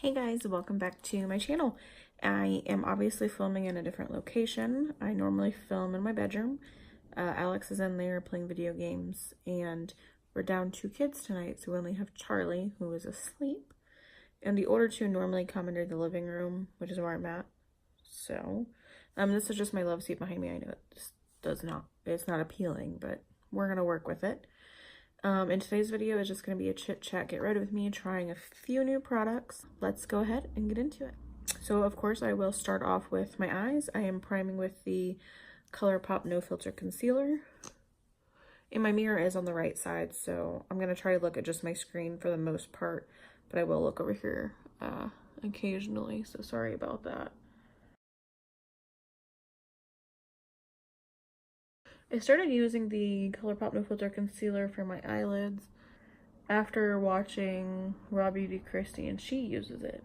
Hey guys, welcome back to my channel. I am obviously filming in a different location. I normally film in my bedroom. Alex is in there playing video games, and we're down 2 kids tonight, so we only have Charlie, who is asleep. And the older 2 normally come into the living room, which is where I'm at. So, this is just my love seat behind me. I know it just it's not appealing, but we're gonna work with it. And today's video is just going to be a chit chat, get ready with me, trying a few new products. Let's go ahead and get into it. So of course I will start off with my eyes. I am priming with the ColourPop No Filter Concealer. And my mirror is on the right side, so I'm going to try to look at just my screen for the most part, but I will look over here occasionally, so sorry about that. I started using the ColourPop No Filter Concealer for my eyelids after watching Raw Beauty Christie, and she uses it.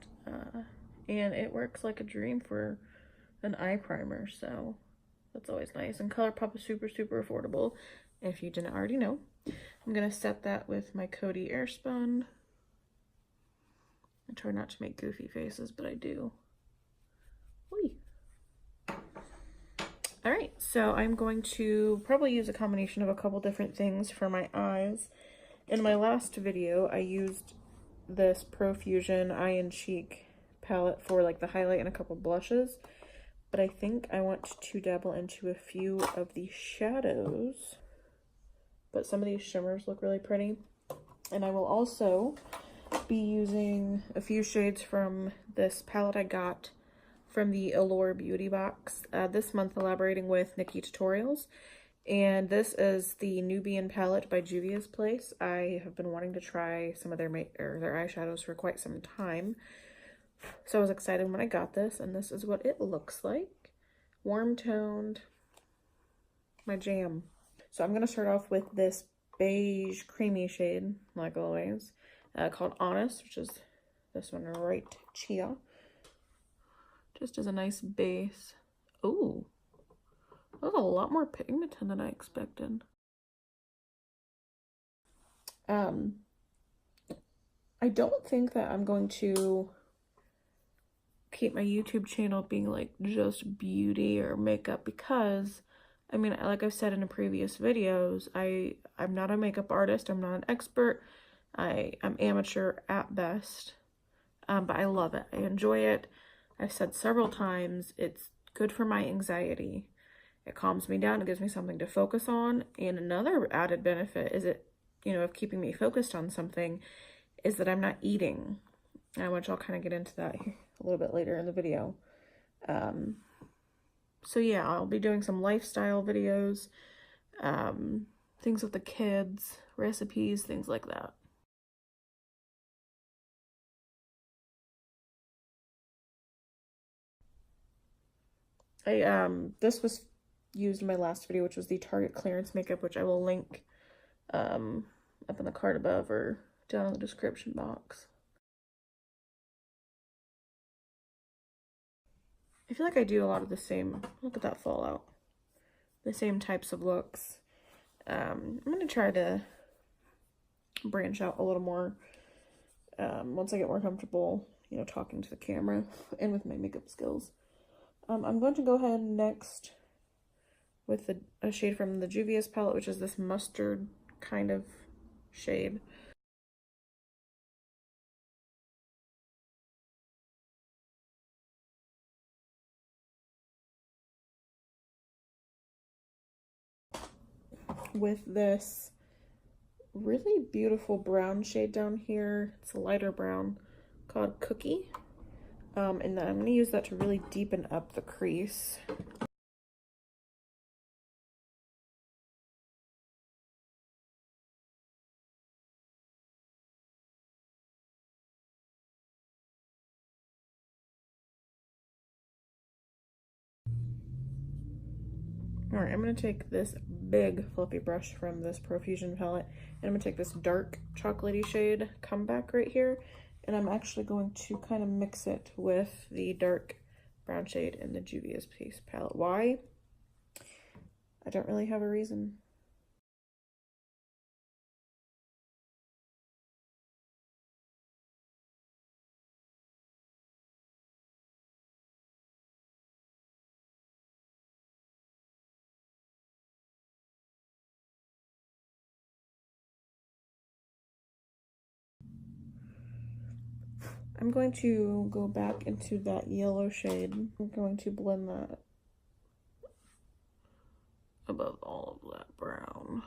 And it works like a dream for an eye primer, so that's always nice. And ColourPop is super, super affordable, if you didn't already know. I'm going to set that with my Coty Airspun. I try not to make goofy faces, but I do. Whee! Alright, so I'm going to probably use a combination of a couple different things for my eyes. In my last video, I used this Profusion Eye and Cheek palette for like the highlight and a couple blushes, but I think I want to dabble into a few of the shadows. But some of these shimmers look really pretty. And I will also be using a few shades from this palette I got from the Allure Beauty Box this month, collaborating with Nikki Tutorials. And this is the Nubian palette by Juvia's Place. I have been wanting to try some of their eyeshadows for quite some time. So I was excited when I got this, and this is what it looks like. Warm toned, my jam. So I'm going to start off with this beige creamy shade, like always, called Honest, which is this one right here. Just as a nice base. Ooh. That was a lot more pigment than I expected. I don't think that I'm going to keep my YouTube channel being like just beauty or makeup, because I mean, like I've said in the previous videos, I'm not a makeup artist, I'm not an expert, I'm amateur at best, but I love it, I enjoy it. I've said several times, it's good for my anxiety. It calms me down, it gives me something to focus on, and another added benefit is of keeping me focused on something is that I'm not eating, which I'll kind of get into that a little bit later in the video. So yeah, I'll be doing some lifestyle videos, things with the kids, recipes, things like that. This was used in my last video, which was the Target clearance makeup, which I will link up in the card above or down in the description box. I feel like I do a lot of the same, look at that fallout, the same types of looks. I'm going to try to branch out a little more once I get more comfortable, talking to the camera and with my makeup skills. I'm going to go ahead next with a shade from the Juvia's palette, which is this mustard kind of shade. With this really beautiful brown shade down here, it's a lighter brown, called Cookie. And then I'm going to use that to really deepen up the crease. Alright, I'm going to take this big fluffy brush from this Profusion palette, and I'm going to take this dark chocolatey shade, Comeback, right here, and I'm actually going to kind of mix it with the dark brown shade in the Juvia's Place palette. Why? I don't really have a reason. I'm going to go back into that yellow shade. I'm going to blend that above all of that brown.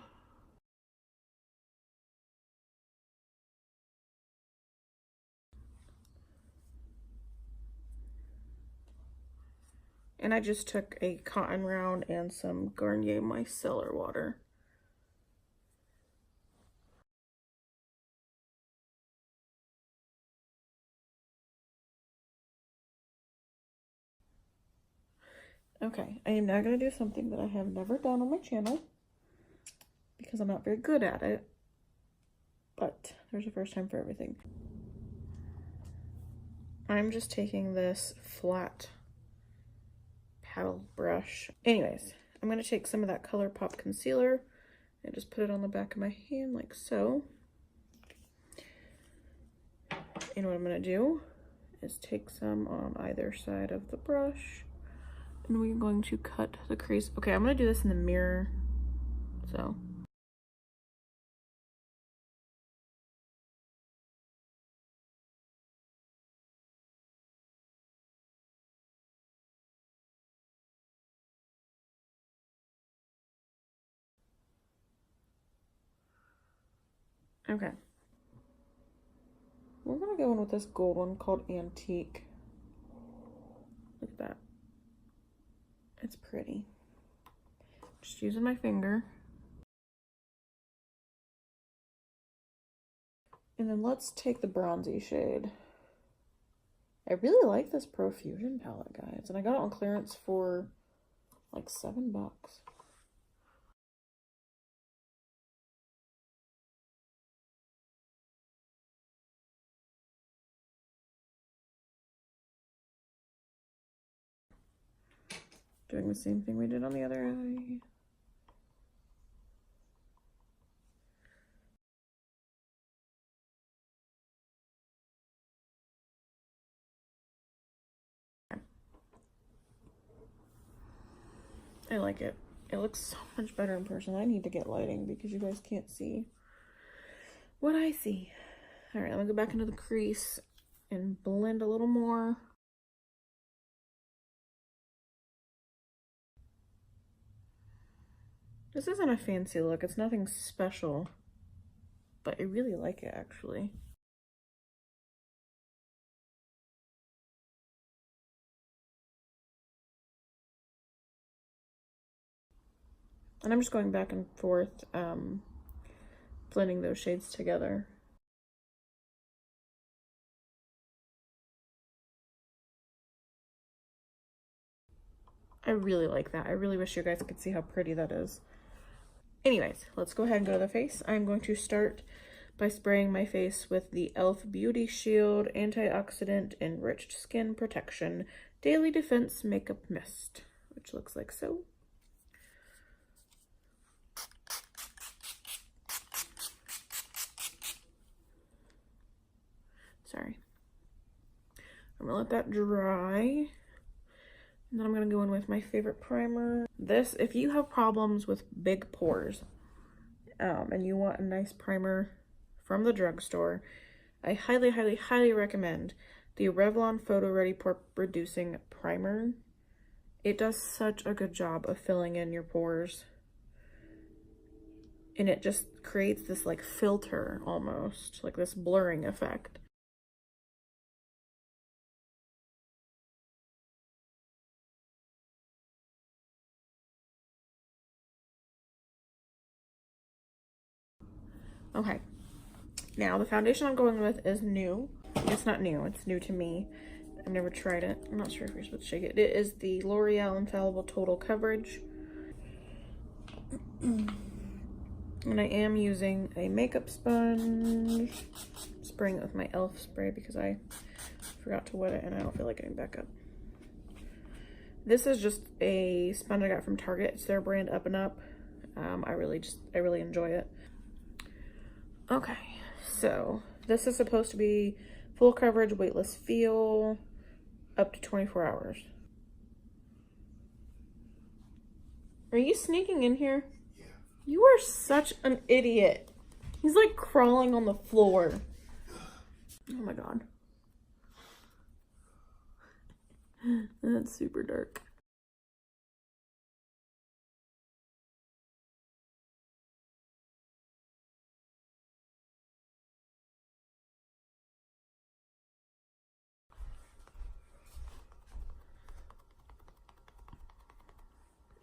And I just took a cotton round and some Garnier micellar water. Okay, I am now going to do something that I have never done on my channel because I'm not very good at it, but there's a first time for everything. I'm just taking this flat paddle brush. Anyways, I'm going to take some of that ColourPop concealer and just put it on the back of my hand like so. And what I'm going to do is take some on either side of the brush. And we're going to cut the crease. Okay, I'm going to do this in the mirror. So. Okay. We're going to go in with this gold one called Antique. Look at that. It's pretty. Just using my finger. And then let's take the bronzy shade. I really like this Profusion palette, guys. And I got it on clearance for like $7. Doing the same thing we did on the other eye. I like it. It looks so much better in person. I need to get lighting because you guys can't see what I see. All right, I'm gonna go back into the crease and blend a little more. This isn't a fancy look. It's nothing special, but I really like it actually. And I'm just going back and forth, blending those shades together. I really like that. I really wish you guys could see how pretty that is. Anyways, let's go ahead and go to the face. I'm going to start by spraying my face with the e.l.f. Beauty Shield Antioxidant Enriched Skin Protection Daily Defense Makeup Mist, which looks like so. Sorry. I'm gonna let that dry. And then I'm gonna go in with my favorite primer. This, if you have problems with big pores, and you want a nice primer from the drugstore, I highly, highly, highly recommend the Revlon Photo Ready Pore Reducing Primer. It does such a good job of filling in your pores. And it just creates this like filter almost, like this blurring effect. Okay, now the foundation I'm going with is new. It's not new, it's new to me. I've never tried it. I'm not sure if you're supposed to shake it. It is the L'Oreal Infallible Total Coverage. And I am using a makeup sponge. Spraying it with my e.l.f. spray because I forgot to wet it and I don't feel like getting back up. This is just a sponge I got from Target. It's their brand Up and Up. I really enjoy it. Okay, so this is supposed to be full coverage, weightless feel, up to 24 hours. Are you sneaking in here? Yeah. You are such an idiot. He's like crawling on the floor. Oh my god. That's super dark.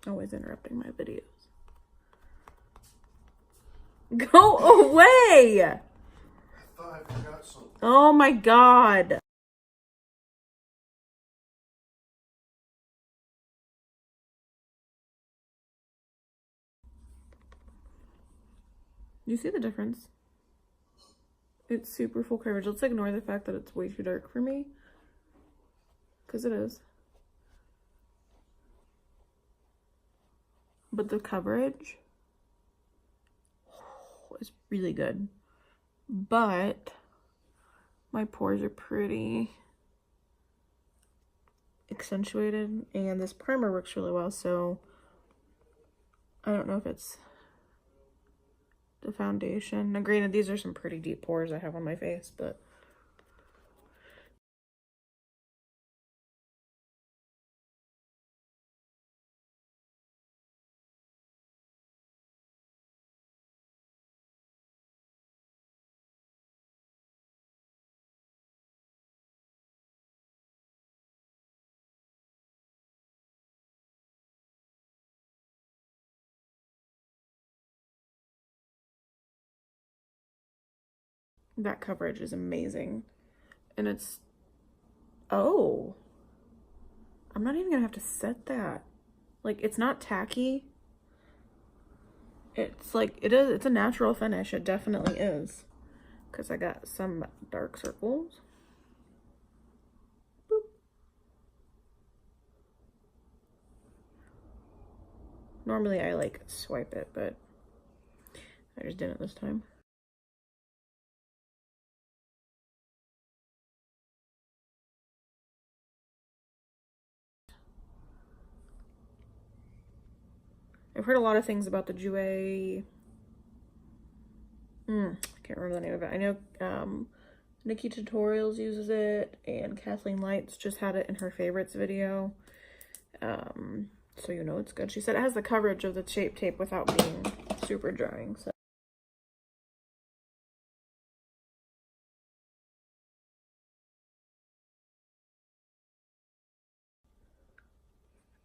Always interrupting my videos. Go away! I thought I forgot something. Oh my god. You see the difference? It's super full coverage. Let's ignore the fact that it's way too dark for me. Because it is. But the coverage is really good. But my pores are pretty accentuated. And this primer works really well. So I don't know if it's the foundation. Now granted, these are some pretty deep pores I have on my face. But that coverage is amazing. And it's, oh, I'm not even gonna have to set that. Like, it's not tacky. It's like, it's a natural finish. It definitely is. Because I got some dark circles. Boop. Normally I like swipe it, but I just didn't this time. I've heard a lot of things about the Jouer. I can't remember the name of it. I know Nikki Tutorials uses it, and Kathleen Lights just had it in her favorites video. So you know it's good. She said it has the coverage of the Shape Tape without being super drying. So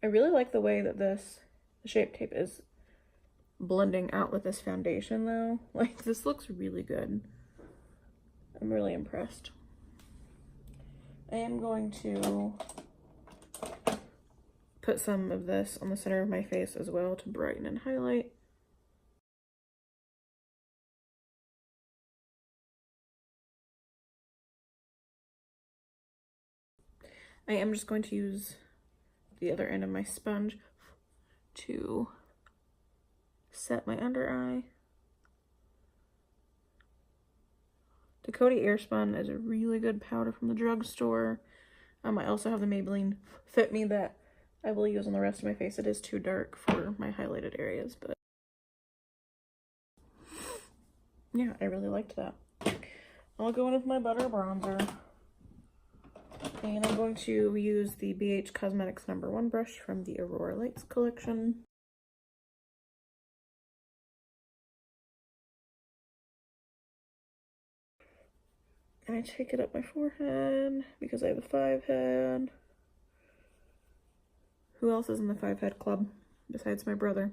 I really like the way that the Shape Tape is blending out with this foundation though. Like, this looks really good. I'm really impressed. I am going to put some of this on the center of my face as well to brighten and highlight. I am just going to use the other end of my sponge to set my under eye. Dakota Airspun is a really good powder from the drugstore. I also have the Maybelline Fit Me that I will use on the rest of my face. It is too dark for my highlighted areas, but yeah, I really liked that. I'll go in with my butter bronzer. And I'm going to use the BH Cosmetics #1 brush from the Aurora Lights collection. And I take it up my forehead because I have a 5 head. Who else is in the 5 head club besides my brother?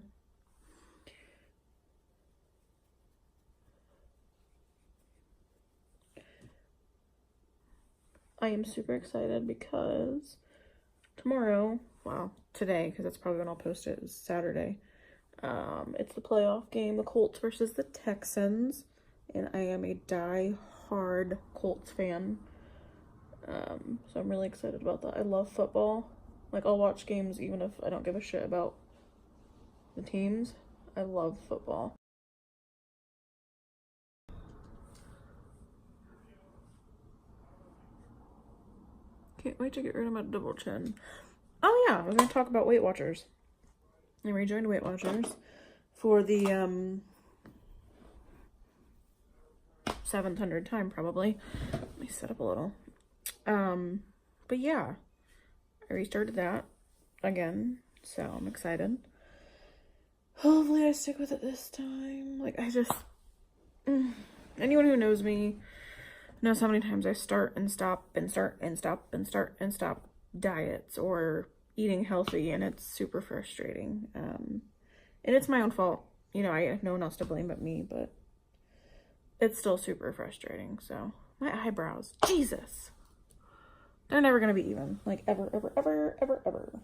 I am super excited because tomorrow, well, today, because that's probably when I'll post it, is Saturday. It's the playoff game, the Colts versus the Texans, and I am a die-hard Colts fan. So I'm really excited about that. I love football. Like, I'll watch games even if I don't give a shit about the teams. I love football. Can't wait to get rid of my double chin. Oh yeah, I was going to talk about Weight Watchers. I rejoined Weight Watchers for the 700th time probably. Let me set up a little. But yeah, I restarted that again, so I'm excited. Hopefully I stick with it this time. Like, anyone who knows me knows how many times I start and stop and start and stop and start and stop diets or eating healthy, and it's super frustrating. And it's my own fault. You know, I have no one else to blame but me, but it's still super frustrating. So, my eyebrows, Jesus. They're never gonna be even. Like, ever, ever, ever, ever, ever.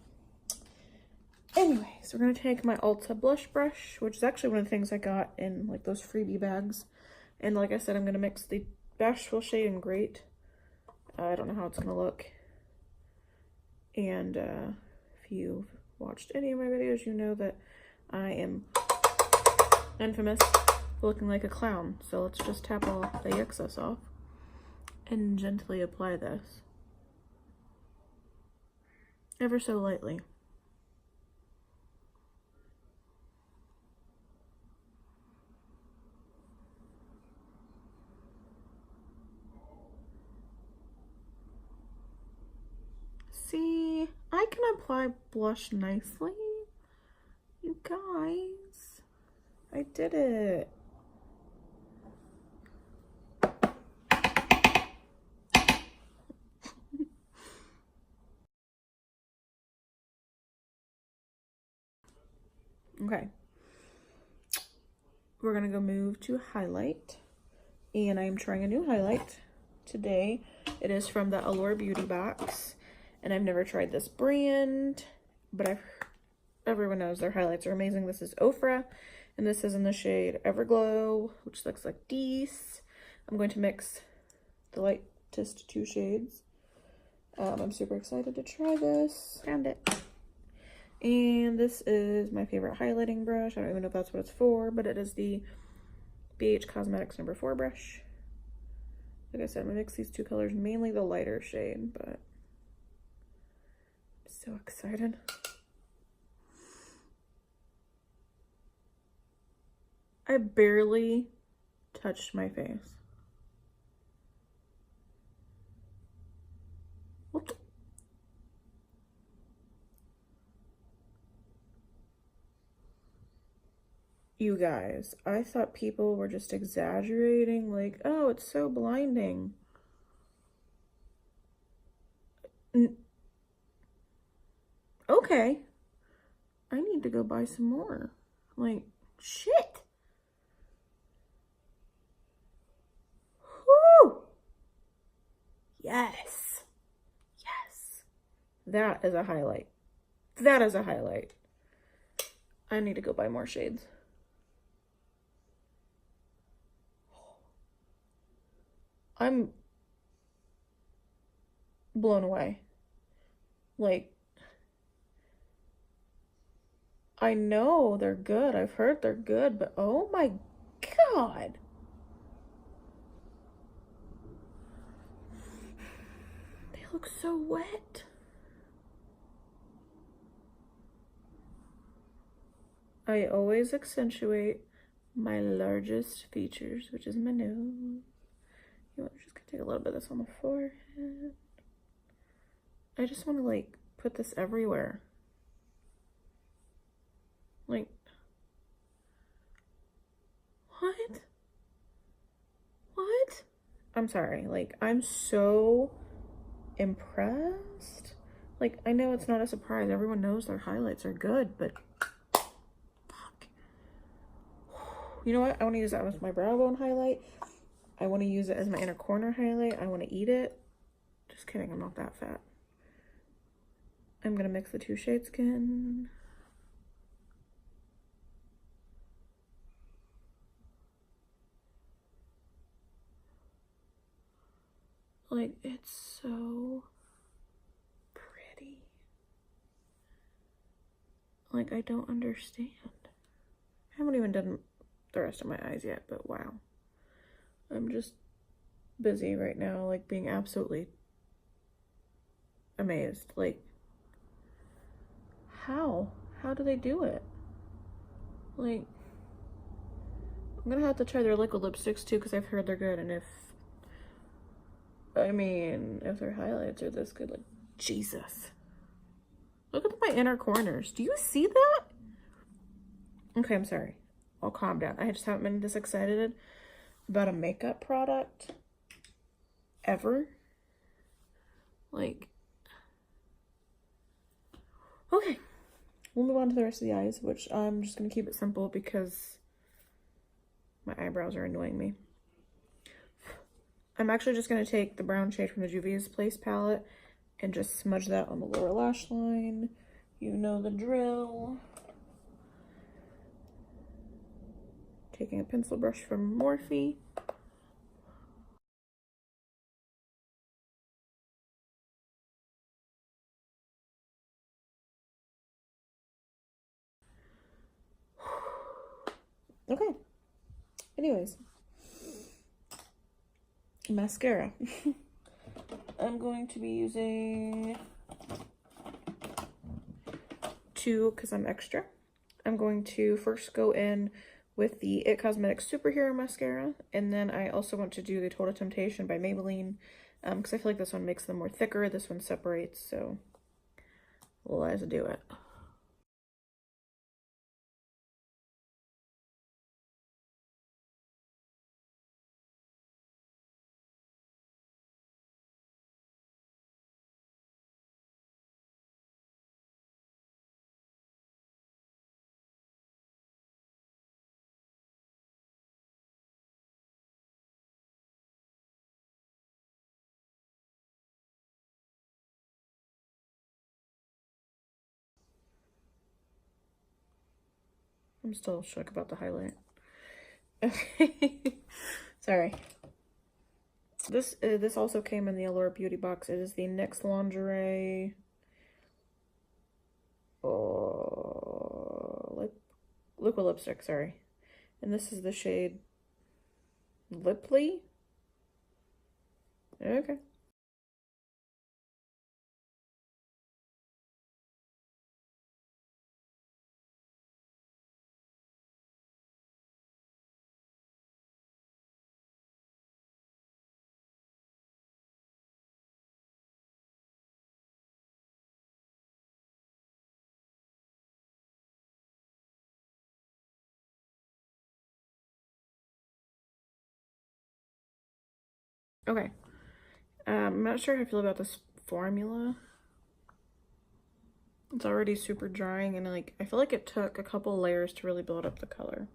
Anyways, we're gonna take my Ulta blush brush, which is actually one of the things I got in, like, those freebie bags. And like I said, I'm gonna mix the Bashful shade in Great. I don't know how it's gonna look. And if you've watched any of my videos, you know that I am infamous for looking like a clown. So let's just tap all the excess off and gently apply this. Ever so lightly. See, I can apply blush nicely. You guys, I did it. Okay. We're gonna go move to highlight. And I'm trying a new highlight today. It is from the Allure Beauty box. And I've never tried this brand, but everyone knows their highlights are amazing. This is OFRA, and this is in the shade Everglow, which looks like these. I'm going to mix the lightest two shades. I'm super excited to try this. Found it. And this is my favorite highlighting brush. I don't even know if that's what it's for, but it is the BH Cosmetics number 4 brush. Like I said, I'm gonna mix these two colors, mainly the lighter shade, but I'm so excited. I barely touched my face. What the? You guys, I thought people were just exaggerating, like, oh, it's so blinding. Okay. I need to go buy some more. Like, shit. Whew. Yes. Yes. That is a highlight. That is a highlight. I need to go buy more shades. I'm blown away. Like, I know they're good. I've heard they're good, but oh my God. They look so wet. I always accentuate my largest features, which is my nose. You know, I'm just gonna take a little bit of this on the forehead. I just want to, like, put this everywhere. Like, what? What? I'm sorry. Like, I'm so impressed. Like, I know it's not a surprise. Everyone knows their highlights are good, but fuck. You know what? I want to use that as my brow bone highlight. I want to use it as my inner corner highlight. I want to eat it. Just kidding. I'm not that fat. I'm going to mix the two shades again. Like, it's so pretty. Like, I don't understand. I haven't even done the rest of my eyes yet, but wow. I'm just busy right now, like, being absolutely amazed. Like, how? How do they do it? Like, I'm gonna have to try their liquid lipsticks too, because I've heard they're good, and if their highlights are this good, like, Jesus. Look at my inner corners. Do you see that? Okay, I'm sorry. I'll calm down. I just haven't been this excited about a makeup product ever. Like, okay. We'll move on to the rest of the eyes, which I'm just going to keep it simple because my eyebrows are annoying me. I'm actually just going to take the brown shade from the Juvia's Place palette and just smudge that on the lower lash line. You know the drill. Taking a pencil brush from Morphe. Okay. Anyways. Mascara. I'm going to be using 2 because I'm extra. I'm going to first go in with the It Cosmetics Superhero Mascara, and then I also want to do the Total Temptation by Maybelline because I feel like this one makes them more thicker, this one separates, so let's do it. I'm still shook about the highlight. Okay. Sorry. This also came in the Allure Beauty box. It is the NYX Lingerie liquid lipstick, sorry. And this is the shade Liply. Okay. Okay. I'm not sure how I feel about this formula. It's already super drying, and like I feel like it took a couple layers to really build up the color.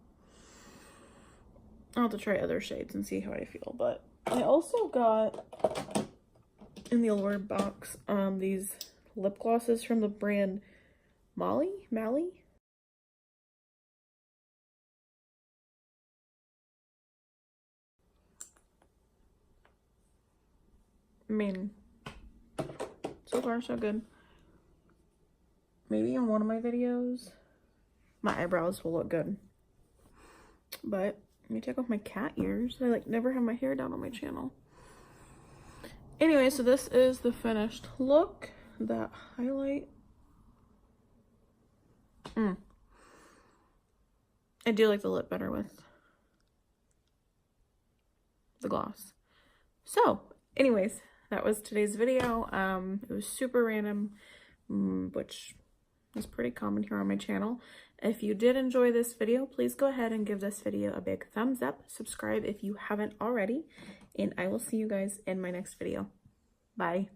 I'll have to try other shades and see how I feel, but I also got in the Allure box these lip glosses from the brand Mally? I mean, so far so good. Maybe in one of my videos, my eyebrows will look good. But let me take off my cat ears. I like never have my hair down on my channel. Anyway, so this is the finished look. That highlight. I do like the lip better with the gloss. So, anyways, that was today's video. It was super random, which is pretty common here on my channel. If you did enjoy this video, please go ahead and give this video a big thumbs up. Subscribe if you haven't already, and I will see you guys in my next video. Bye.